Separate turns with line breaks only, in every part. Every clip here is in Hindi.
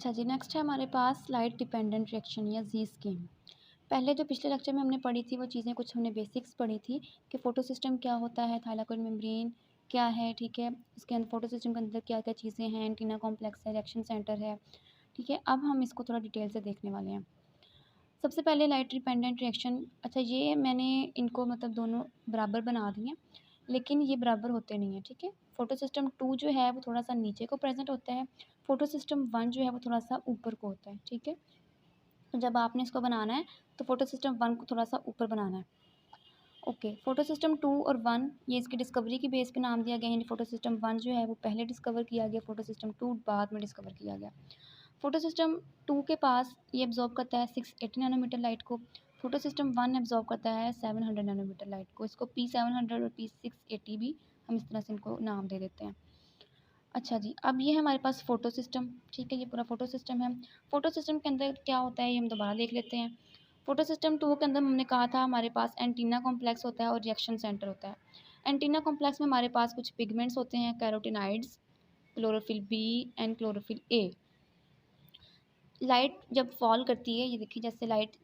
अच्छा जी, नेक्स्ट है हमारे पास लाइट डिपेंडेंट रिएक्शन या जी स्कीम। पहले जो पिछले लेक्चर में हमने पढ़ी थी वो चीज़ें कुछ हमने बेसिक्स पढ़ी थी कि फ़ोटो सिस्टम क्या होता है, थाइलाकोइड मेम्ब्रेन क्या है, ठीक है। इसके अंदर फ़ोटो सिस्टम के अंदर क्या-क्या चीज़ें हैं, एंटीना कॉम्प्लेक्स है, रिएक्शन सेंटर है, ठीक है। अब हम इसको थोड़ा डिटेल से देखने वाले हैं। सबसे पहले लाइट डिपेंडेंट रिएक्शन, अच्छा ये मैंने इनको मतलब दोनों बराबर बना दिए हैं, लेकिन ये बराबर होते नहीं हैं, ठीक है। फ़ोटो सिस्टम 2 जो है वो थोड़ा-सा नीचे को प्रेज़ेंट होता है, फ़ोटो सिस्टम 1 जो है वो थोड़ा-सा ऊपर को होता है, ठीक है। तो जब आपने इसको बनाना है तो फ़ोटो सिस्टम 1 को थोड़ा-सा ऊपर बनाना है। ओके, फ़ोटो सिस्टम 2 और 1 ये इसकी डिस्कवरी की बेस पे नाम दिया गया है, यानी फ़ोटो सिस्टम 1 जो है वो पहले डिस्कवर किया गया, फ़ोटो सिस्टम 2 बाद में डिस्कवर किया गया। फ़ोटो सिस्टम 2 के पास ये एब्ज़ॉर्ब करता है 680 नैनोमीटर लाइट को, फ़ोटो सिस्टम 1 एब्ज़ॉर्ब करता है 700 नैनोमीटर लाइट को। इसको P700 और P680 भी हम इस तरह से इनको नाम दे देते हैं। अच्छा जी, अब ये है हमारे पास फ़ोटो सिस्टम, ठीक है, ये पूरा फ़ोटो सिस्टम है। फ़ोटो सिस्टम के अंदर क्या होता है ये हम दोबारा देख लेते हैं। फ़ोटो सिस्टम 2 के अंदर हमने कहा था हमारे पास एंटीना कॉम्प्लेक्स होता है और रिएक्शन सेंटर होता है। एंटीना कॉम्प्लेक्स में हमारे पास कुछ पिगमेंट्स होते हैं, carotenoids, chlorophyll B and chlorophyll A. Light जब फॉल करती है, ये देखिए जैसे लाइट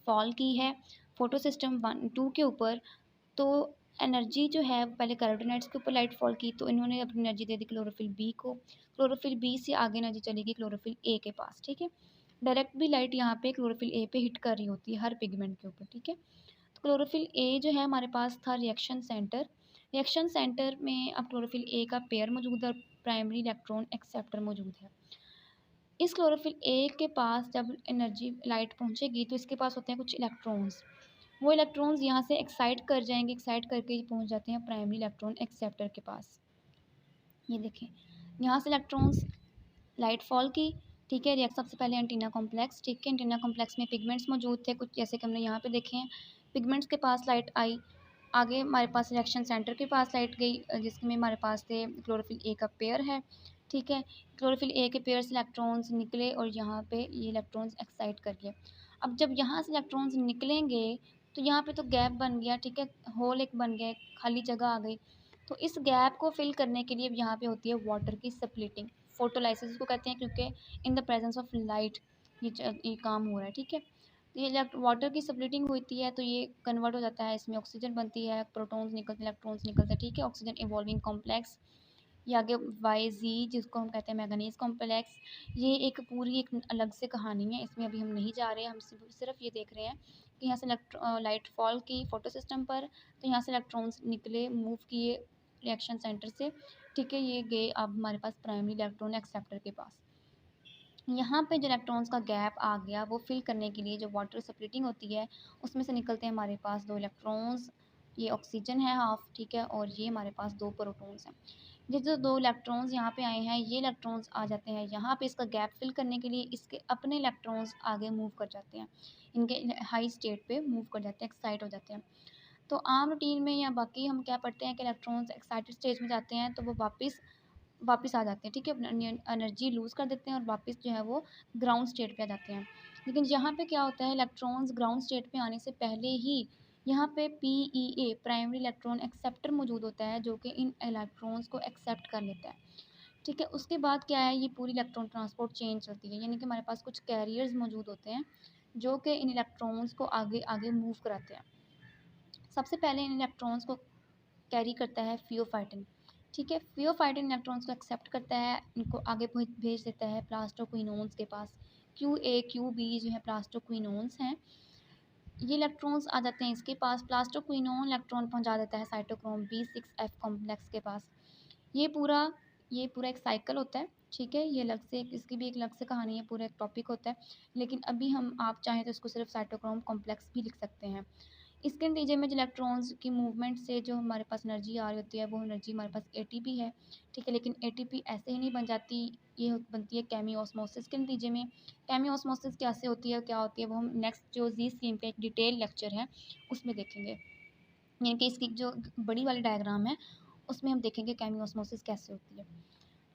फॉल की है फ़ोटो सिस्टम 1 2 के ऊपर, तो एनर्जी जो है पहले कैरोटीनॉइड्स के ऊपर लाइट फॉल की तो इन्होंने अपनी एनर्जी दे दी क्लोरोफिल बी को। क्लोरोफिल बी से आगे एनर्जी चलेगी क्लोरोफिल ए के पास, ठीक है। डायरेक्ट भी लाइट यहाँ पे क्लोरोफिल ए पे हिट कर रही होती है हर पिगमेंट के ऊपर, ठीक है। तो क्लोरोफिल ए जो है हमारे पास था रिएक्शन सेंटर। रिएक्शन सेंटर में अब क्लोरोफिल ए का पेयर मौजूद है और प्राइमरी इलेक्ट्रॉन एक्सेप्टर मौजूद है। इस क्लोरोफिल ए के पास जब एनर्जी लाइट पहुँचेगी तो इसके पास होते हैं कुछ इलेक्ट्रॉन्स। वो इलेक्ट्रॉन्स यहाँ से एक्साइट कर जाएंगे, एक्साइट करके ये पहुँच जाते हैं प्राइमरी इलेक्ट्रॉन एक्सेप्टर के पास। ये देखें, यहाँ से इलेक्ट्रॉन्स लाइट फॉल की, ठीक है। रिएक्ट सबसे पहले एंटीना कॉम्प्लेक्स, ठीक है। एंटीना कॉम्प्लेक्स में पिगमेंट्स मौजूद थे कुछ, जैसे कि हमने यहाँ पे देखे हैं। पिगमेंट्स के पास लाइट आई, आगे हमारे पास रिएक्शन सेंटर के पास लाइट गई, जिसमें हमारे पास थे क्लोरोफिल ए का पेयर है, ठीक है। क्लोरोफिल ए के पेयर से इलेक्ट्रॉन्स निकले और यहाँ पे ये इलेक्ट्रॉन्स एक्साइट कर गए। अब जब यहाँ से इलेक्ट्रॉन्स निकलेंगे तो यहाँ पे तो गैप बन गया, ठीक है, होल एक बन गया, खाली जगह आ गई। तो इस गैप को फिल करने के लिए यहाँ पे होती है वाटर की स्प्लिटिंग, फोटोलाइसिस इसको कहते हैं, क्योंकि in the presence of light ये काम हो रहा है, ठीक है। तो ये वाटर की स्प्लिटिंग होती है तो ये कन्वर्ट हो जाता है, इसमें ऑक्सीजन बनती है, प्रोटॉन्स निकलते हैं, इलेक्ट्रॉन्स निकलते हैं, ठीक है। ऑक्सीजन इवॉल्विंग कॉम्प्लेक्स, ये आगे वाई जी जिसको हम कहते हैं मैंगनीज कॉम्प्लेक्स। ये एक पूरी एक अलग से कहानी है, इसमें अभी हम नहीं जा रहे हैं, हम सिर्फ ये देख रहे हैं कि यहाँ से लाइट फॉल की फ़ोटो सिस्टम पर, तो यहाँ से इलेक्ट्रॉन्स निकले, मूव किए रिएक्शन सेंटर से, ठीक है। ये गए अब हमारे पास प्राइमरी इलेक्ट्रॉन एक्सेप्टर के पास। यहाँ पे जो इलेक्ट्रॉन्स का गैप आ गया वो फिल करने के लिए जो वाटर स्प्लिटिंग होती है उसमें से निकलते हैं हमारे पास दो इलेक्ट्रॉन्स, ये ऑक्सीजन है हाफ, ठीक है, और ये हमारे पास दो प्रोटॉन्स हैं। ये जो दो इलेक्ट्रॉन्स यहाँ पे आए हैं ये इलेक्ट्रॉन्स आ जाते हैं यहाँ पे इसका गैप फिल करने के लिए, इसके अपने इलेक्ट्रॉन्स आगे मूव कर जाते हैं, इनके हाई स्टेट पे मूव कर जाते हैं, एक्साइट हो जाते हैं। तो आम रूटीन में या बाकी हम क्या पढ़ते हैं कि इलेक्ट्रॉन्स एक्साइटेड स्टेज में जाते हैं तो वो वापस आ जाते हैं, ठीक है, अपनी एनर्जी लूज़ कर देते हैं और वापस जो है वो ग्राउंड स्टेट पे आ जाते हैं। लेकिन यहाँ पे क्या होता है, इलेक्ट्रॉन्स ग्राउंड स्टेट पे आने से पहले ही यहाँ पे PEA प्राइमरी इलेक्ट्रॉन एक्सेप्टर मौजूद होता है जो कि इन इलेक्ट्रॉन्स को एक्सेप्ट कर लेता है, ठीक है। उसके बाद क्या है, ये पूरी इलेक्ट्रॉन ट्रांसपोर्ट चेंज चलती है, यानी कि हमारे पास कुछ कैरियर्स मौजूद होते हैं जो कि इन इलेक्ट्रॉन्स को आगे आगे मूव कराते हैं। सबसे पहले इन इलेक्ट्रॉन्स को कैरी करता है फियोफाइटिन, ठीक है। फियोफाइटिन इलेक्ट्रॉन्स को एक्सेप्ट करता है, इनको आगे भेज देता है प्लास्टोक्विनोन्स के पास। QA QB जो है प्लास्टोक्विनोन्स हैं, ये इलेक्ट्रॉन्स आ जाते हैं इसके पास। प्लास्टोक्विनोन इलेक्ट्रॉन पहुंचा देता है साइटोक्रोम B6F कॉम्प्लेक्स के पास। ये पूरा ये पूरा एक साइकिल होता है, ठीक है। ये अलग से इसकी भी एक अलग से कहानी है, पूरा एक टॉपिक होता है, लेकिन अभी हम आप चाहें तो इसको सिर्फ साइटोक्रोम कॉम्प्लेक्स भी लिख सकते हैं। इसके नतीजे में जो इलेक्ट्रॉन्स की मूवमेंट से जो हमारे पास एनर्जी आ रही होती है वो एनर्जी हमारे पास ATP है, ठीक है। लेकिन ATP ऐसे ही नहीं बन जाती, ये बनती है केमियोस्मोसिस के नतीजे में। केमियोस्मोसिस कैसे होती है, क्या होती है, वो हम नेक्स्ट जो जी स्कीम का एक डिटेल लेक्चर है उसमें देखेंगे, यानी कि इसकी जो बड़ी वाली डायग्राम है उसमें हम देखेंगे केमियोस्मोसिस कैसे होती है,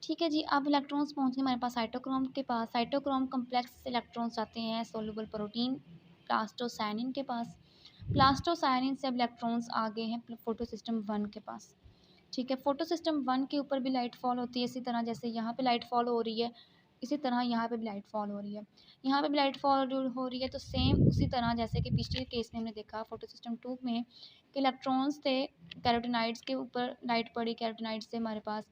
ठीक है जी। अब इलेक्ट्रॉन्स पहुँचने हमारे पास साइटोक्रोम के पास, साइटोक्रोम कम्प्लेक्स से इलेक्ट्रॉन्स आते हैं सोल्यूबल प्रोटीन प्लास्टोसाइनिन के पास। प्लास्टोसाइनिन से अब इलेक्ट्रॉन्स आ गए हैं फोटो सिस्टम 1 के पास, ठीक है। फोटो सिस्टम 1 के ऊपर भी लाइट फॉल होती है इसी तरह जैसे यहाँ पे लाइट फॉल हो रही है, इसी तरह यहाँ पे भी लाइट फॉल हो रही है, यहाँ पे भी लाइट फॉल हो रही है। तो सेम उसी तरह जैसे कि पिछले केस में हमने देखा फोटो सिस्टम 2 में कि इलेक्ट्रॉन्स थे, कैरोटीनाइड्स के ऊपर लाइट पड़ी, कैरोटीनाइड्स से हमारे पास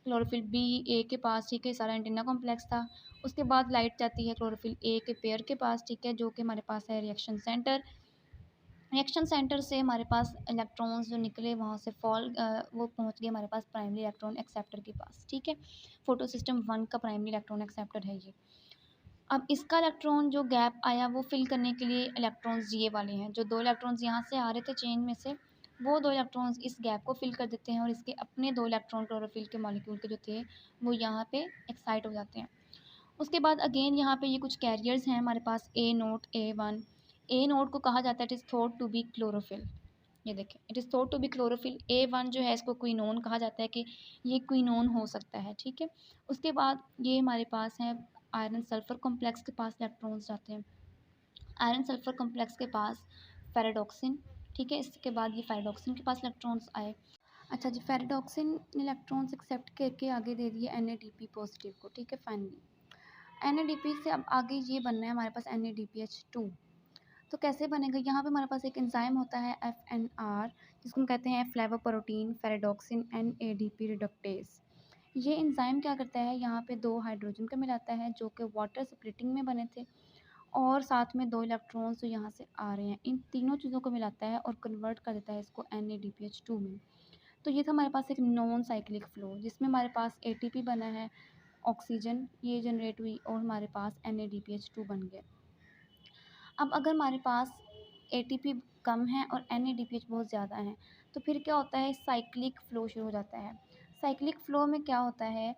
क्लोरोफिल बी ए के पास, ठीक है, सारा एंटीना कॉम्प्लेक्स था। उसके बाद लाइट जाती है क्लोरोफिल ए के पेयर के पास, ठीक है, जो कि हमारे पास है रिएक्शन सेंटर। रिएक्शन सेंटर से हमारे पास इलेक्ट्रॉन्स जो निकले वहाँ से वो पहुँच गए हमारे पास प्राइमरी इलेक्ट्रॉन एक्सेप्टर के पास, ठीक है। फोटो सिस्टम 1 का प्राइमरी इलेक्ट्रॉन एक्सेप्टर है ये। अब इसका इलेक्ट्रॉन जो गैप आया वो फिल करने के लिए इलेक्ट्रॉन्स ये वाले हैं, जो 2 इलेक्ट्रॉन्स यहाँ से आ रहे थे चेन में से, वो 2 इलेक्ट्रॉन्स इस गैप को फिल कर देते हैं और इसके अपने 2 इलेक्ट्रॉन क्लोरोफिल के मॉलिक्यूल के जो थे वो यहाँ पे एक्साइट हो जाते हैं। उसके बाद अगेन यहाँ पे ये कुछ कैरियर्स हैं हमारे पास A naught A one. A naught को कहा जाता है it is thought to be chlorophyll. ये देखें, it is thought to be chlorophyll. A one जो है इसको क्विनोन कहा जाता है कि ये क्विनोन हो सकता है, ठीक है। उसके बाद ये हमारे पास है आयरन सल्फर कॉम्प्लेक्स के पास इलेक्ट्रॉन्स जाते हैं। आयरन सल्फर कॉम्प्लेक्स के पास फेराडॉक्सिन, ठीक है, इसके बाद ये फेराडॉक्सिन के पास इलेक्ट्रॉन्स आए। अच्छा जी, फेराडॉक्सिन इलेक्ट्रॉन्स एक्सेप्ट करके आगे दे दिए NADP पॉजिटिव को, ठीक है। फाइनली NADP से अब आगे ये बनना है हमारे पास NADPH2। तो कैसे बनेगा, यहाँ पे हमारे पास एक एंजाइम होता है FNR, जिसको हम कहते हैं फ्लेवोप्रोटीन फेराडॉक्सिन NADP रिडक्टेज। ये एंजाइम क्या करता है, यहाँ पे 2 हाइड्रोजन का मिलाता है जो कि वाटर स्प्लिटिंग में बने थे, और साथ में 2 इलेक्ट्रॉन्स जो यहाँ से आ रहे हैं, इन तीनों चीज़ों को मिलाता है और कन्वर्ट कर देता है इसको NADPH2 में। तो ये था हमारे पास एक नॉन साइक्लिक फ्लो, जिसमें हमारे पास ATP बना है, ऑक्सीजन ये जनरेट हुई और हमारे पास NADPH2 बन गया। अब अगर हमारे पास ATP कम है और NADPH बहुत ज़्यादा है, तो फिर क्या होता है, साइक्लिक फ़्लो शुरू हो जाता है। साइक्लिक फ़्लो में क्या होता है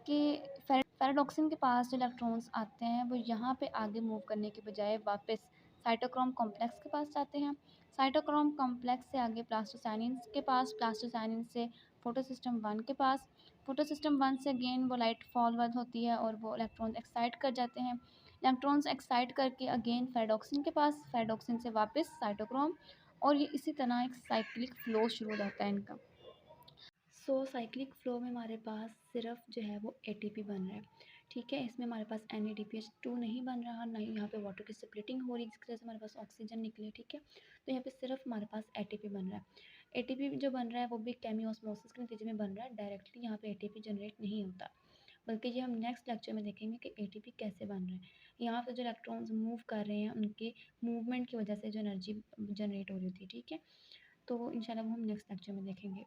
कि फेराडॉक्सिन के पास जो इलेक्ट्रॉन्स आते हैं वो यहाँ पे आगे मूव करने के बजाय वापस साइटोक्रोम कॉम्प्लेक्स के पास जाते हैं। साइटोक्रोम कॉम्प्लेक्स से आगे प्लास्टोसाइनिन के पास, प्लास्टोसाइनिन से फोटो सिस्टम 1 के पास, फोटो सिस्टम 1 से अगेन वो लाइट फॉरवर्ड होती है और वो इलेक्ट्रॉन्स एक्साइट कर जाते हैं। इलेक्ट्रॉन्स एक्साइट करके अगेन फेराडॉक्सिन के पास, फेराडॉक्सिन से वापस साइटोक्रोम, और ये इसी तरह एक साइक्लिक फ़्लो शुरू हो जाता है इनका। साइक्लिक फ़्लो में हमारे पास सिर्फ जो है वो ATP बन रहा है, ठीक है। इसमें हमारे पास NADPH2 नहीं बन रहा, ना ही यहाँ पे वाटर की स्प्लिटिंग हो रही जिसकी वजह से हमारे पास ऑक्सीजन निकले, ठीक है। तो यहाँ पे सिर्फ हमारे पास ATP बन रहा है। ATP जो बन रहा है वो भी केमियोस्मोसिस के नतीजे में बन रहा है, डायरेक्टली यहाँ पे ATP जनरेट नहीं होता, बल्कि ये हम नेक्स्ट लेक्चर में देखेंगे कि ATP कैसे बन रहा है। यहाँ पे जो इलेक्ट्रॉन्स मूव कर रहे हैं उनके मूवमेंट की वजह से जो एनर्जी जनरेट हो रही थी, ठीक है। तो इंशाल्लाह वो हम नेक्स्ट लेक्चर में देखेंगे।